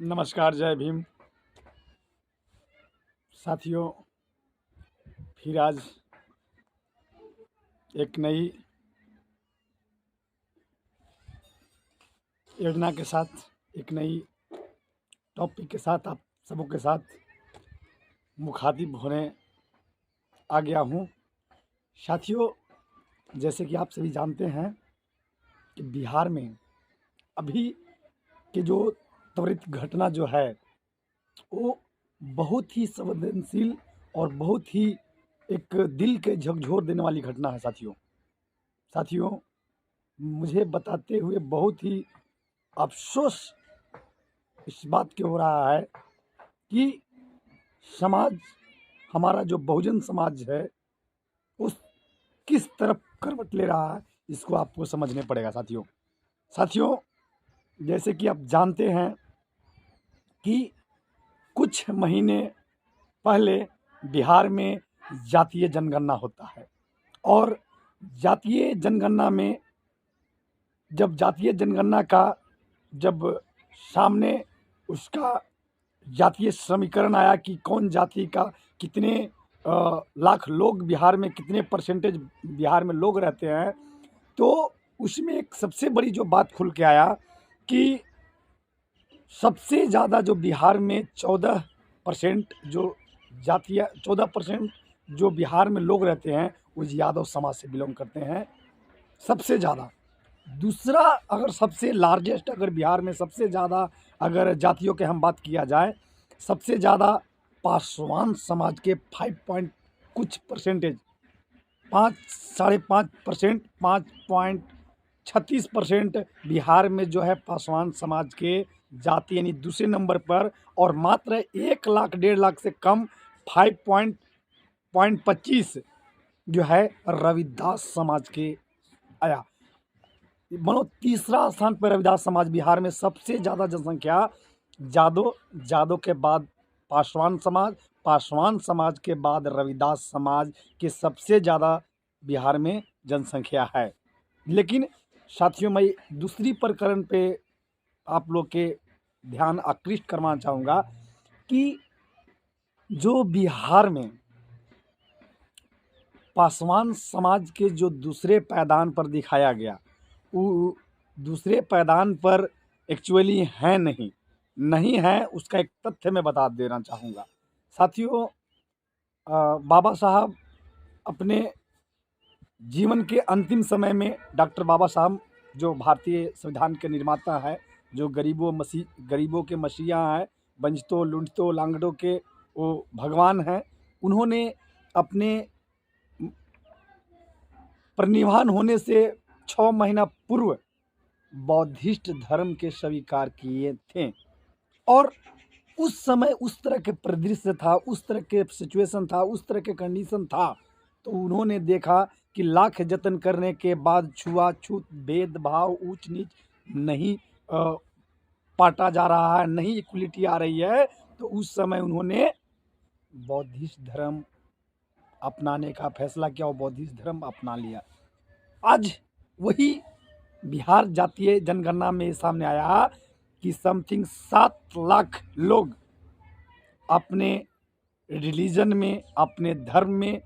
नमस्कार, जय भीम। साथियों, फिर आज एक नई योजना के साथ, एक नई टॉपिक के साथ आप सबों के साथ मुखातिब होने आ गया हूँ। साथियों, जैसे कि आप सभी जानते हैं कि बिहार में अभी के जो त्वरित घटना जो है वो बहुत ही संवेदनशील और बहुत ही एक दिल के झकझोर देने वाली घटना है। साथियों, मुझे बताते हुए बहुत ही अफसोस इस बात की हो रहा है कि समाज, हमारा जो बहुजन समाज है, उस किस तरफ करवट ले रहा है, इसको आपको समझने पड़ेगा। साथियों, जैसे कि आप जानते हैं कि कुछ महीने पहले बिहार में जातीय जनगणना होता है और जातीय जनगणना में जब जातीय जनगणना का जब सामने उसका जातीय समीकरण आया कि कौन जाति का कितने लाख लोग बिहार में, कितने परसेंटेज बिहार में लोग रहते हैं, तो उसमें एक सबसे बड़ी जो बात खुल के आया कि सबसे ज़्यादा जो बिहार में 14% जो जातीय 14% जो बिहार में लोग रहते हैं वो यादव समाज से बिलोंग करते हैं, सबसे ज़्यादा। दूसरा, अगर सबसे लार्जेस्ट, अगर बिहार में सबसे ज़्यादा अगर जातियों के हम बात किया जाए, सबसे ज़्यादा पासवान समाज के 5 पॉइंट कुछ परसेंटेज, 5.5%, 5.36% बिहार में जो है पासवान समाज के जाति, यानी दूसरे नंबर पर, और मात्र 1 लाख 1.5 लाख से कम 5.25 जो है रविदास समाज के आया। मानो तीसरा स्थान पर रविदास समाज। बिहार में सबसे ज़्यादा जनसंख्या जादव के बाद पासवान समाज के बाद रविदास समाज के सबसे ज़्यादा बिहार में जनसंख्या है। लेकिन साथियों, मैं दूसरी प्रकरण पे आप लोग के ध्यान आकृष्ट करवाना चाहूँगा कि जो बिहार में पासवान समाज के जो दूसरे पायदान पर दिखाया गया, वो दूसरे पायदान पर एक्चुअली है नहीं है, उसका एक तथ्य मैं बता देना चाहूँगा। साथियों, बाबा साहब अपने जीवन के अंतिम समय में, डॉक्टर बाबा साहब जो भारतीय संविधान के निर्माता है, जो गरीबों के मसीहा हैं, वंचितों, लुंठितों, लांगड़ों के वो भगवान हैं, उन्होंने अपने परिनिर्वाण होने से 6 महीना पूर्व बौद्धिस्ट धर्म के स्वीकार किए थे। और उस समय उस तरह के परिदृश्य था, उस तरह के सिचुएशन था, उस तरह के कंडीशन था, तो उन्होंने देखा कि लाख जतन करने के बाद छुआछूत, भेदभाव, ऊंच नीच नहीं पाटा जा रहा है, नहीं इक्वलिटी आ रही है, तो उस समय उन्होंने बौद्धिस्ट धर्म अपनाने का फैसला किया और बौद्धिस्ट धर्म अपना लिया। आज वही बिहार जातीय जनगणना में सामने आया कि समथिंग 7 लाख लोग अपने रिलीजन में, अपने धर्म में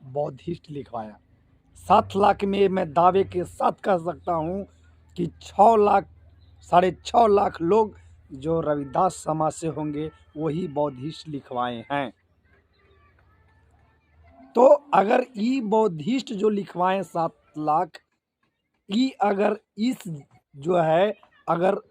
बौद्धिस्ट लिखवाया। 7 लाख में मैं दावे के साथ कह सकता हूँ कि 6 लाख, 6.5 लाख लोग जो रविदास समाज से होंगे वही बौद्धिस्ट लिखवाए हैं। तो अगर ई बौद्धिस्ट जो लिखवाए 7 लाख, ई अगर इस जो है, अगर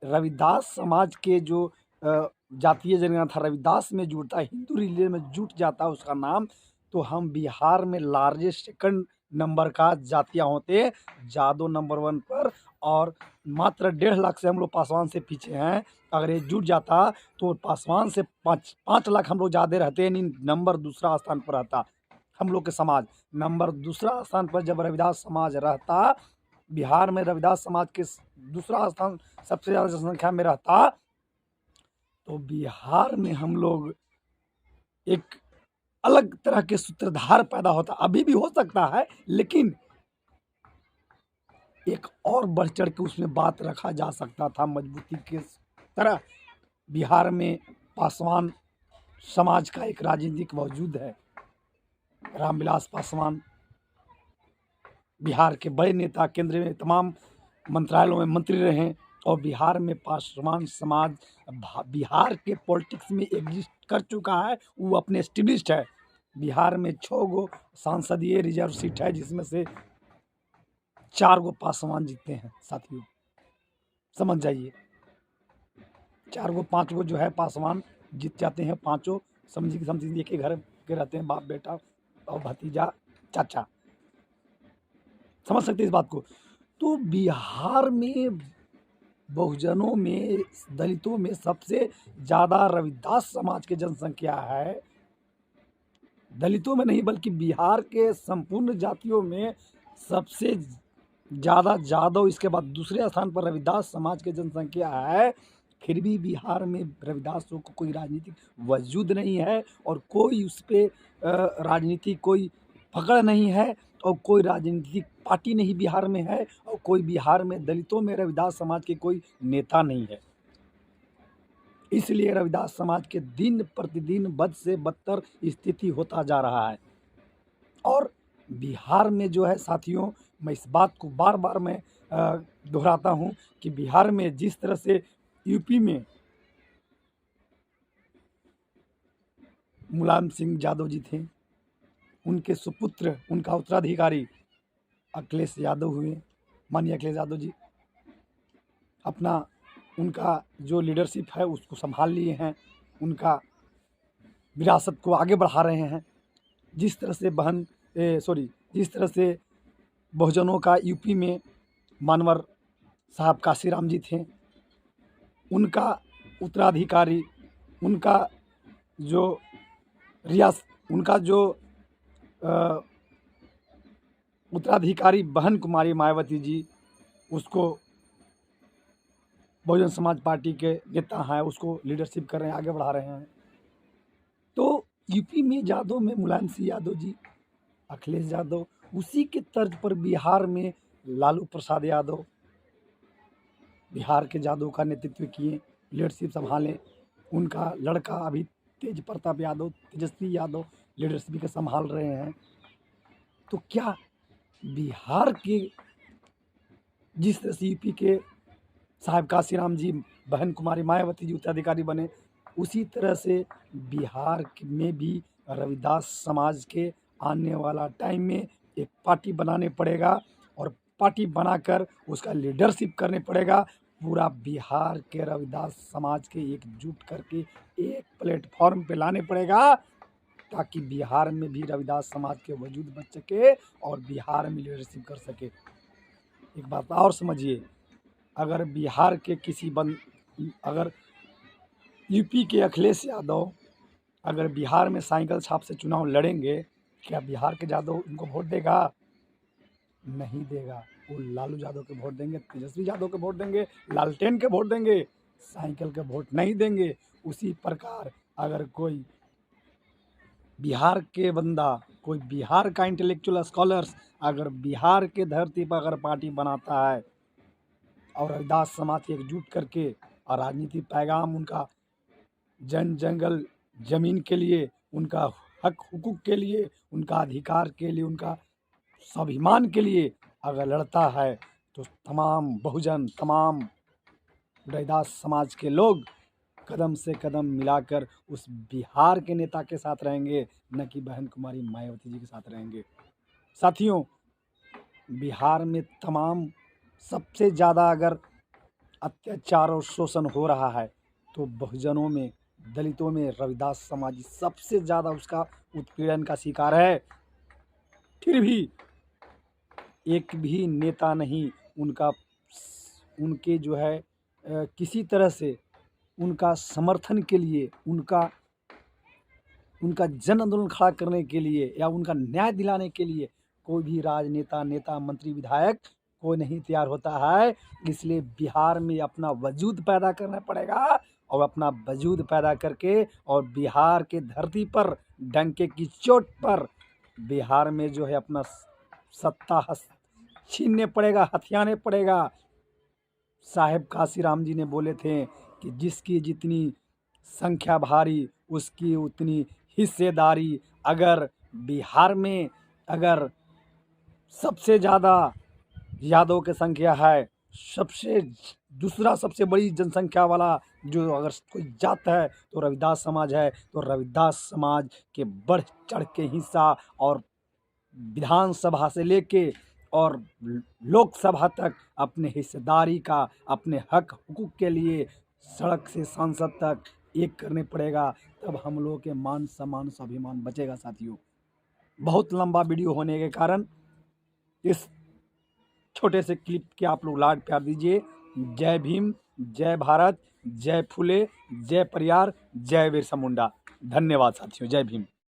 रविदास समाज के जो जातीय जनगणना था, रविदास में जुड़ता, हिंदू रिलीजन में जुट जाता उसका नाम, तो हम बिहार में लार्जेस्ट सेकंड नंबर का जातियाँ होते, जादव नंबर 1 पर, और मात्र 1.5 लाख से हम लोग पासवान से पीछे हैं। अगर ये जुट जाता तो पासवान से 5 लाख हम लोग ज़्यादा रहते, यानी नंबर दूसरा स्थान पर रहता हम लोग के समाज। नंबर दूसरा स्थान पर जब रविदास समाज रहता, बिहार में रविदास समाज के दूसरा स्थान सबसे ज़्यादा जनसंख्या में रहता, तो बिहार में हम लोग एक अलग तरह के सूत्रधार पैदा होता। अभी भी हो सकता है, लेकिन एक और बढ़ चढ़ के उसमें बात रखा जा सकता था, मजबूती के तरह बिहार में पासवान समाज का एक राजनीतिक वजूद है। रामविलास पासवान बिहार के बड़े नेता, केंद्र में तमाम मंत्रालयों में मंत्री रहे हैं और बिहार में पासवान समाज बिहार के पॉलिटिक्स में एग्जिस्ट कर चुका है, वो अपने एस्टेब्लिश्ड है। बिहार में 6 गो सांसदीय रिजर्व सीट है, जिसमें से 4 गो पासवान जीतते हैं। साथियों समझ जाइए, 4 गो 5 गो जो है पासवान जीत जाते हैं। पाँचों समझिए एक ही घर के रहते हैं, बाप बेटा और भतीजा चाचा। समझ सकते हैं इस बात को। तो बिहार में बहुजनों में, दलितों में सबसे ज़्यादा रविदास समाज की जनसंख्या है। दलितों में नहीं बल्कि बिहार के संपूर्ण जातियों में सबसे ज़्यादा यादव, इसके बाद दूसरे स्थान पर रविदास समाज की जनसंख्या है। फिर भी बिहार में रविदासों को कोई राजनीतिक वजूद नहीं है और कोई उस पर राजनीति कोई पकड़ नहीं है और कोई राजनीतिक पार्टी नहीं बिहार में है और कोई बिहार में दलितों में रविदास समाज के कोई नेता नहीं है। इसलिए रविदास समाज के दिन प्रतिदिन बद से बदतर स्थिति होता जा रहा है। और बिहार में जो है साथियों, मैं इस बात को बार बार मैं दोहराता हूँ कि बिहार में जिस तरह से यूपी में मुलायम सिंह यादव जी थे, उनके सुपुत्र, उनका उत्तराधिकारी अखिलेश यादव हुए। माननीय अखिलेश यादव जी अपना उनका जो लीडरशिप है उसको संभाल लिए हैं, उनका विरासत को आगे बढ़ा रहे हैं। जिस तरह से जिस तरह से बहुजनों का यूपी में मानवर साहब काशीराम जी थे, उनका उत्तराधिकारी, उनका जो उत्तराधिकारी बहन कुमारी मायावती जी, उसको बहुजन समाज पार्टी के नेता हैं, उसको लीडरशिप कर रहे हैं, आगे बढ़ा रहे हैं। तो यूपी में यादव में मुलायम सिंह यादव जी, अखिलेश यादव, उसी के तर्ज पर बिहार में लालू प्रसाद यादव बिहार के यादव का नेतृत्व किए, लीडरशिप संभालें। उनका लड़का अभी तेज प्रताप यादव, तेजस्वी यादव लीडरशिप के संभाल रहे हैं। तो क्या बिहार के जिस तरह से यूपी के साहब काशीराम जी, बहन कुमारी मायावती जी उत्तराधिकारी बने, उसी तरह से बिहार में भी रविदास समाज के आने वाला टाइम में एक पार्टी बनाने पड़ेगा और पार्टी बनाकर उसका लीडरशिप करने पड़ेगा। पूरा बिहार के रविदास समाज के एकजुट करके एक प्लेटफॉर्म पे लाने पड़ेगा, ताकि बिहार में भी रविदास समाज के वजूद बच सके और बिहार में लीडरशिप कर सके। एक बात और समझिए, अगर बिहार के अगर यूपी के अखिलेश यादव अगर बिहार में साइकिल छाप से चुनाव लड़ेंगे, क्या बिहार के यादव उनको वोट देगा? नहीं देगा। वो लालू यादव के वोट देंगे, तेजस्वी यादव के वोट देंगे, लालटेन के वोट देंगे, साइकिल के वोट नहीं देंगे। उसी प्रकार अगर कोई बिहार के बंदा, कोई बिहार का इंटेलेक्चुअल स्कॉलर्स अगर बिहार के धरती पर अगर पार्टी बनाता है और रविदास समाज के एकजुट करके और राजनीतिक पैगाम उनका जंगल जमीन के लिए, उनका हक हुकूक के लिए, उनका अधिकार के लिए, उनका स्वाभिमान के लिए अगर लड़ता है, तो तमाम बहुजन, तमाम रविदास समाज के लोग कदम से कदम मिलाकर उस बिहार के नेता के साथ रहेंगे, न कि बहन कुमारी मायावती जी के साथ रहेंगे। साथियों, बिहार में तमाम सबसे ज़्यादा अगर अत्याचार और शोषण हो रहा है तो बहुजनों में, दलितों में रविदास समाज सबसे ज़्यादा उसका उत्पीड़न का शिकार है। फिर भी एक भी नेता नहीं उनके जो है किसी तरह से उनका समर्थन के लिए, उनका जन आंदोलन खड़ा करने के लिए या उनका न्याय दिलाने के लिए कोई भी राजनेता, नेता, मंत्री, विधायक कोई नहीं तैयार होता है। इसलिए बिहार में अपना वजूद पैदा करना पड़ेगा और अपना वजूद पैदा करके और बिहार के धरती पर डंके की चोट पर बिहार में जो है अपना सत्ता छीनने पड़ेगा, हथियाने पड़ेगा। साहेब काशीराम जी ने बोले थे कि जिसकी जितनी संख्या भारी उसकी उतनी हिस्सेदारी। अगर बिहार में अगर सबसे ज़्यादा यादव की संख्या है, दूसरा सबसे बड़ी जनसंख्या वाला जो अगर कोई जात है तो रविदास समाज है। तो रविदास समाज के बढ़ चढ़ के हिस्सा और विधानसभा से लेके और लोकसभा तक अपने हिस्सेदारी का, अपने हक हुकूक के लिए सड़क से सांसद तक एक करने पड़ेगा, तब हम लोगों के मान सम्मान स्वाभिमान बचेगा। साथियों, बहुत लंबा वीडियो होने के कारण इस छोटे से क्लिप के आप लोग लाड प्यार दीजिए। जय भीम, जय भारत, जय फुले, जय परियार, जय बिरसा मुंडा। धन्यवाद साथियों, जय भीम।